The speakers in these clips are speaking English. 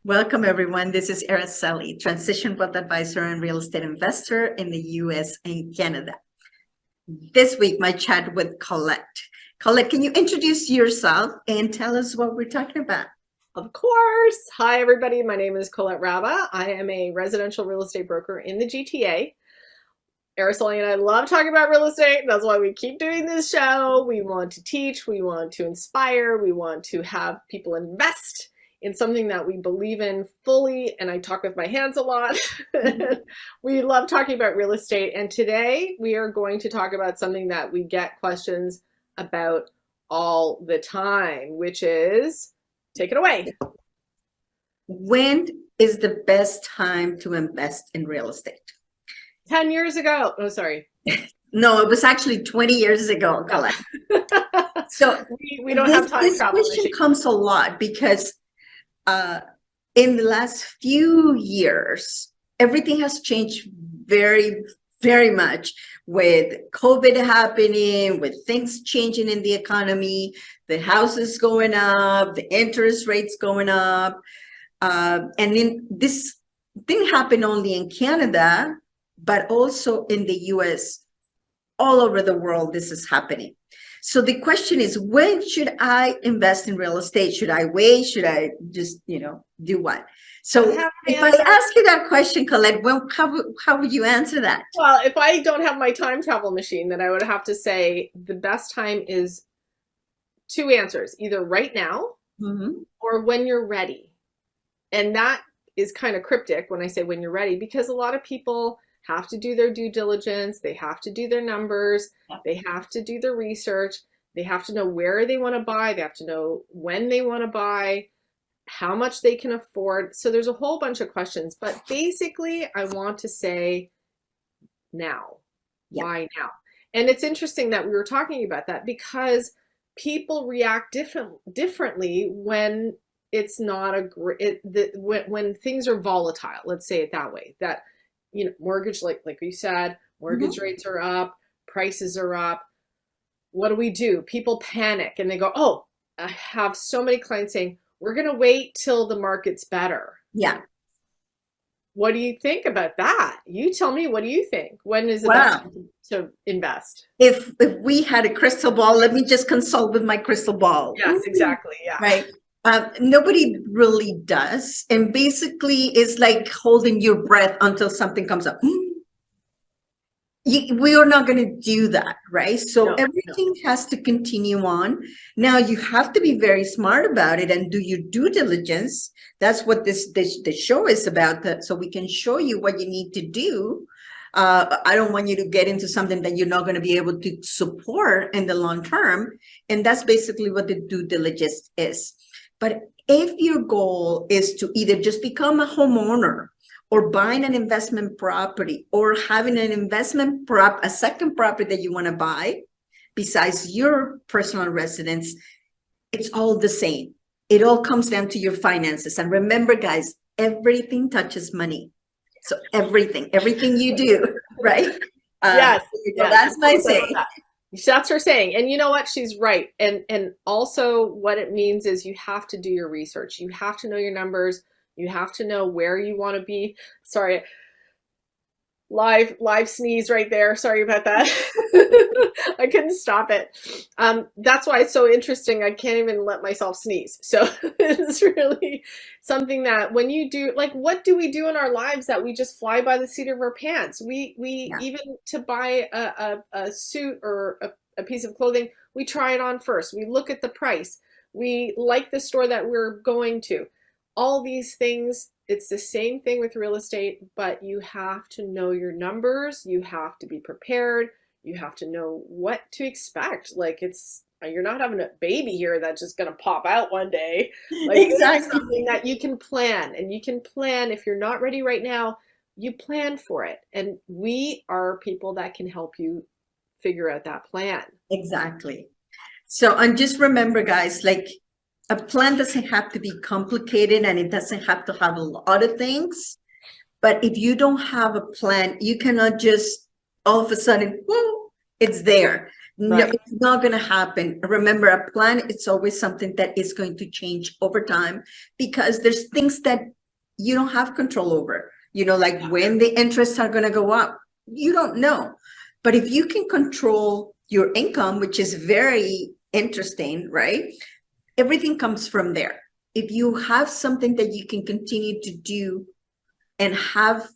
Welcome, everyone. This is Araceli, transition wealth advisor and real estate investor in the US and Canada. This week, my chat with Colette. Colette, can you introduce yourself and tell us what we're talking about? Of course. Hi, everybody. My name is Colette Raba. I am a residential real estate broker in the GTA. Araceli and I love talking about real estate. That's why we keep doing this show. We want to teach, we want to inspire, we want to have people invest in something that we believe in fully. And I talk with my hands a lot. We love talking about real estate. And today we are going to talk about something that we get questions about all the time, which is, take it away. When is the best time to invest in real estate? 10 years ago. Oh, sorry. No, it was actually 20 years ago, Colette. So we don't have time. This question comes a lot because in the last few years, everything has changed very, very much with COVID happening, with things changing in the economy, the houses going up, the interest rates going up. And then this didn't happen only in Canada, but also in the US. All over the world, this is happening. So the question is, when should I invest in real estate? Should I wait? Should I just, do what? So if I ask you that question, Colette, how would you answer that? Well, if I don't have my time travel machine, then I would have to say the best time is two answers, either right now or when you're ready. And that is kind of cryptic when I say when you're ready, because a lot of people have to do their due diligence, they have to do their numbers, they have to do their research, they have to know where they want to buy, they have to know when they want to buy, how much they can afford. So there's a whole bunch of questions, but basically I want to say now. Why now? And it's interesting that we were talking about that because people react differently when it's not when things are volatile, let's say it that way, that mortgage, like you said, mortgage rates are up, prices are up. What do? People panic and they go, oh, I have so many clients saying, we're going to wait till the market's better. Yeah. What do you think about that? You tell me, what do you think? When is the best time to invest? If we had a crystal ball, let me just consult with my crystal ball. Yes, exactly. Yeah. Right. Nobody really does. And basically it's like holding your breath until something comes up. We are not going to do that, right? So everything has to continue on. Now you have to be very smart about it and do your due diligence. That's what this show is about, so we can show you what you need to do. I don't want you to get into something that you're not going to be able to support in the long term. And that's basically what the due diligence is. But if your goal is to either just become a homeowner or buying an investment property or having an a second property that you want to buy besides your personal residence, it's all the same. It all comes down to your finances. And remember, guys, everything touches money. So everything you do, right? Yes. That's my saying. That's her saying. And you know what? She's right. And also what it means is you have to do your research. You have to know your numbers. You have to know where you want to be. Sorry, live sneeze right there. Sorry about that. I couldn't stop it. That's why it's so interesting. I can't even let myself sneeze. So it's really something that when you do, like, what do we do in our lives that we just fly by the seat of our pants? We even to buy a suit or a piece of clothing, we try it on first. We look at the price. We like the store that we're going to. All these things, it's the same thing with real estate, but you have to know your numbers. You have to be prepared. You have to know what to expect. Like, you're not having a baby here that's just going to pop out one day. Like, exactly. It's something that you can plan, and you can plan. If you're not ready right now, you plan for it. And we are people that can help you figure out that plan. Exactly. So, and just remember, guys, like, a plan doesn't have to be complicated and it doesn't have to have a lot of things. But if you don't have a plan, you cannot just all of a sudden, whoo, it's there. No, it's not going to happen. Remember, a plan, it's always something that is going to change over time because there's things that you don't have control over. Like when the interests are going to go up, you don't know. But if you can control your income, which is very interesting, right? Everything comes from there. If you have something that you can continue to do and have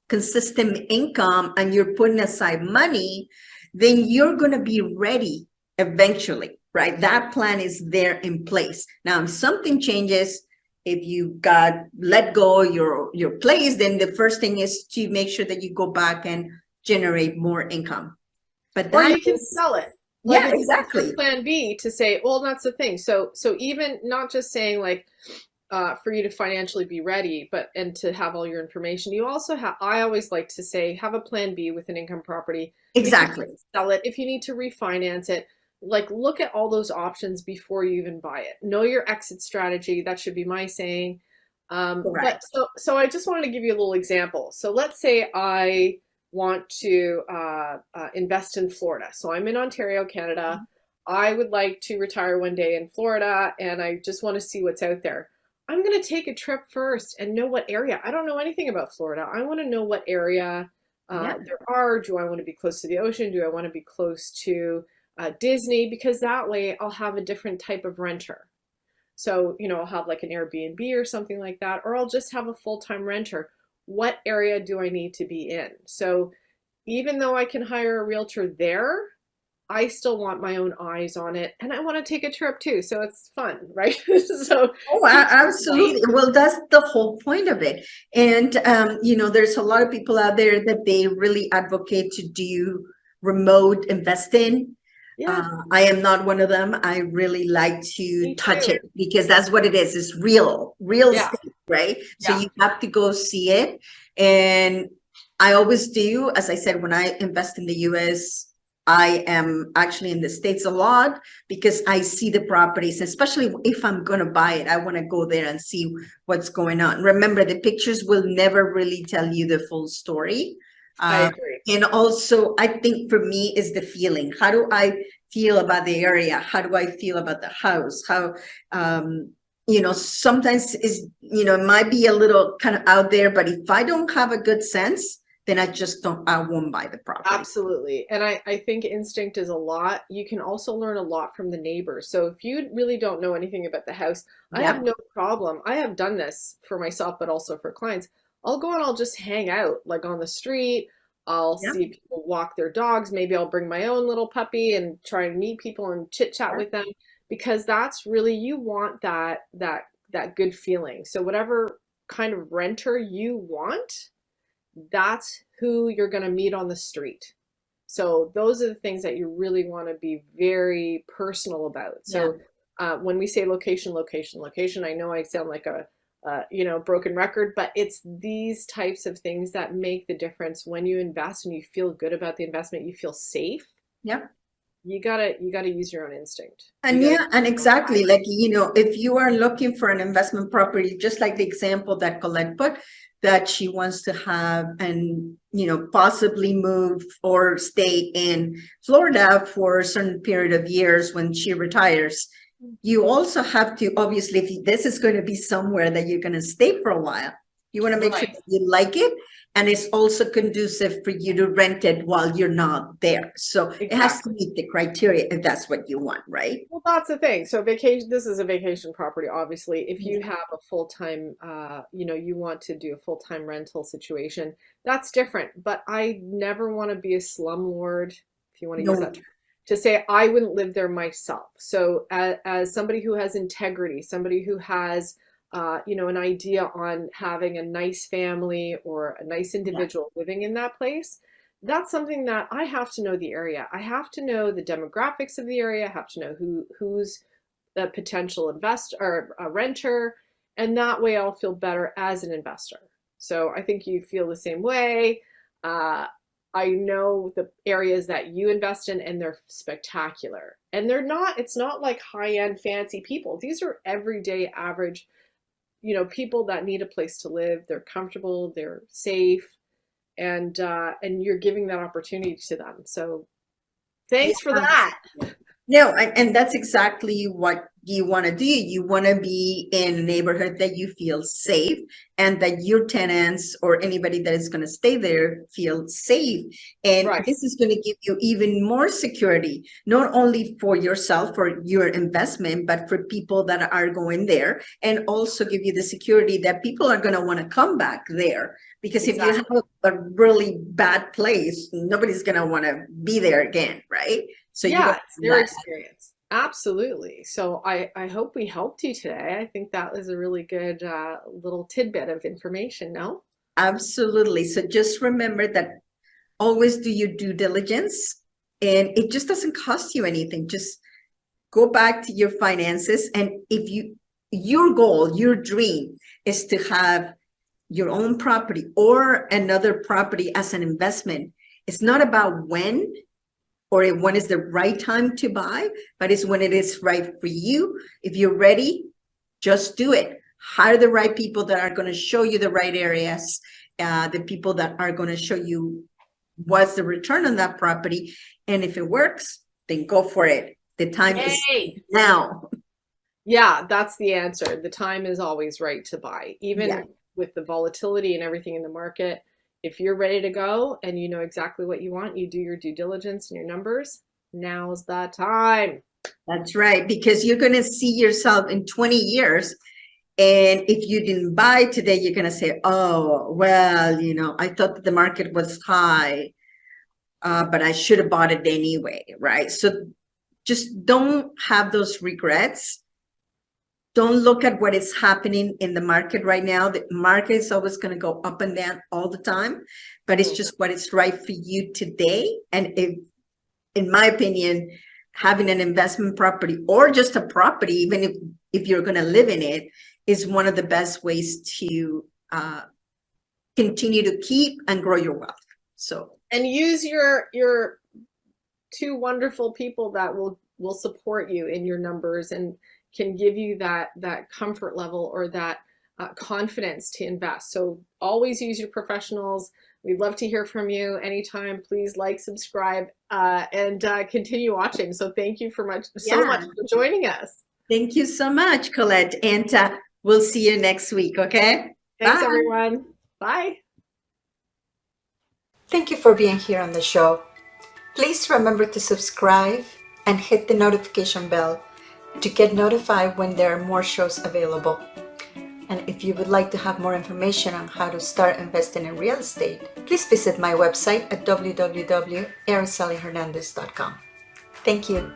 consistent income and you're putting aside money, then you're going to be ready eventually, right? That plan is there in place. Now, if something changes, if you got let go your place, then the first thing is to make sure that you go back and generate more income. But or you can sell it. Like yeah, exactly. Plan B to say, well, that's the thing. So even not just saying like, for you to financially be ready, and to have all your information, you also have, I always like to say, have a plan B with an income property. Exactly. If you sell it, if you need to refinance it, like look at all those options before you even buy it. Know your exit strategy. That should be my saying. But so I just wanted to give you a little example. So let's say I want to invest in Florida. So I'm in Ontario, Canada. I would like to retire one day in Florida, and I just want to see what's out there. I'm going to take a trip first and know what area. I don't know anything about Florida. I want to know what area there are. Do I want to be close to the ocean? Do I want to be close to Disney? Because that way I'll have a different type of renter. So, I'll have like an Airbnb or something like that, or I'll just have a full-time renter. What area do I need to be in? So even though I can hire a realtor there, I still want my own eyes on it, and I want to take a trip too. So it's fun, right? So absolutely. Well, that's the whole point of it. And there's a lot of people out there that they really advocate to do remote investing. I am not one of them. I really like to touch it because that's what it is. It's real estate, right? So you have to go see it. And I always do, as I said, when I invest in the US, I am actually in the States a lot because I see the properties, especially if I'm going to buy it. I want to go there and see what's going on. Remember, the pictures will never really tell you the full story. I agree. And also, I think for me is the feeling. How do I feel about the area? How do I feel about the house? How, sometimes it might be a little kind of out there, but if I don't have a good sense, then I won't buy the property. Absolutely. And I think instinct is a lot. You can also learn a lot from the neighbors. So if you really don't know anything about the house, I have no problem. I have done this for myself, but also for clients. I'll go and I'll just hang out like on the street. I'll see people walk their dogs. Maybe I'll bring my own little puppy and try and meet people and chit chat with them, because that's really, you want that good feeling. So whatever kind of renter you want, that's who you're going to meet on the street. So those are the things that you really want to be very personal about. So when we say location, I know I sound like a broken record, but it's these types of things that make the difference when you invest and you feel good about the investment, you feel safe. Yep. You gotta use your own instinct. And and exactly, like, if you are looking for an investment property, just like the example that Colette put, that she wants to have and, possibly move or stay in Florida for a certain period of years when she retires. You also have to, obviously, if this is going to be somewhere that you're going to stay for a while, you want to make sure that you like it. And it's also conducive for you to rent it while you're not there. So it has to meet the criteria if that's what you want, right? Well, that's the thing. So this is a vacation property, obviously. If you have a full-time, you want to do a full-time rental situation, that's different. But I never want to be a slumlord, if you want to use that term, to say I wouldn't live there myself. So as somebody who has integrity, somebody who has an idea on having a nice family or a nice individual living in that place, that's something that I have to know the area. I have to know the demographics of the area. I have to know who's a potential investor or a renter, and that way I'll feel better as an investor. So I think you feel the same way. I know the areas that you invest in, and they're spectacular. And it's not like high-end fancy people. These are everyday average people that need a place to live. They're comfortable, they're safe, and you're giving that opportunity to them. So Thanks for that. No, and that's exactly what you want to do. You want to be in a neighborhood that you feel safe and that your tenants or anybody that is going to stay there feel safe. And Right. this is going to give you even more security, not only for yourself, for your investment, but for people that are going there, and also give you the security that people are going to want to come back there. Because if you have a really bad place, nobody's going to want to be there again, right? So yeah, it's their experience. Absolutely. So I hope we helped you today. I think that was a really good little tidbit of information, no? Absolutely. So just remember that always do your due diligence, and it just doesn't cost you anything. Just go back to your finances. And if your goal, your dream is to have your own property or another property as an investment, it's not about when or when is the right time to buy, but it's when it is right for you. If you're ready, just do it. Hire the right people that are going to show you the right areas, the people that are going to show you what's the return on that property. And if it works, then go for it. The time is now. Yeah, that's the answer. The time is always right to buy, even with the volatility and everything in the market. If you're ready to go and you know exactly what you want, you do your due diligence and your numbers, now's the time. That's right, because you're going to see yourself in 20 years. And if you didn't buy today, you're going to say, oh, well, I thought that the market was high, but I should have bought it anyway, right? So just don't have those regrets. Don't look at what is happening in the market right now. The market is always going to go up and down all the time, but it's just what is right for you today. And in my opinion, having an investment property or just a property, even if you're going to live in it, is one of the best ways to continue to keep and grow your wealth. So, and use your two wonderful people that will support you in your numbers and can give you that comfort level or that confidence to invest. So always use your professionals. We'd love to hear from you anytime. Please like, subscribe, and continue watching. So thank you so much for joining us. Thank you so much, Colette. And we'll see you next week, okay? Thanks, everyone. Bye. Thank you for being here on the show. Please remember to subscribe and hit the notification bell to get notified when there are more shows available. And if you would like to have more information on how to start investing in real estate, please visit my website at www.aracelihernandez.com. Thank you.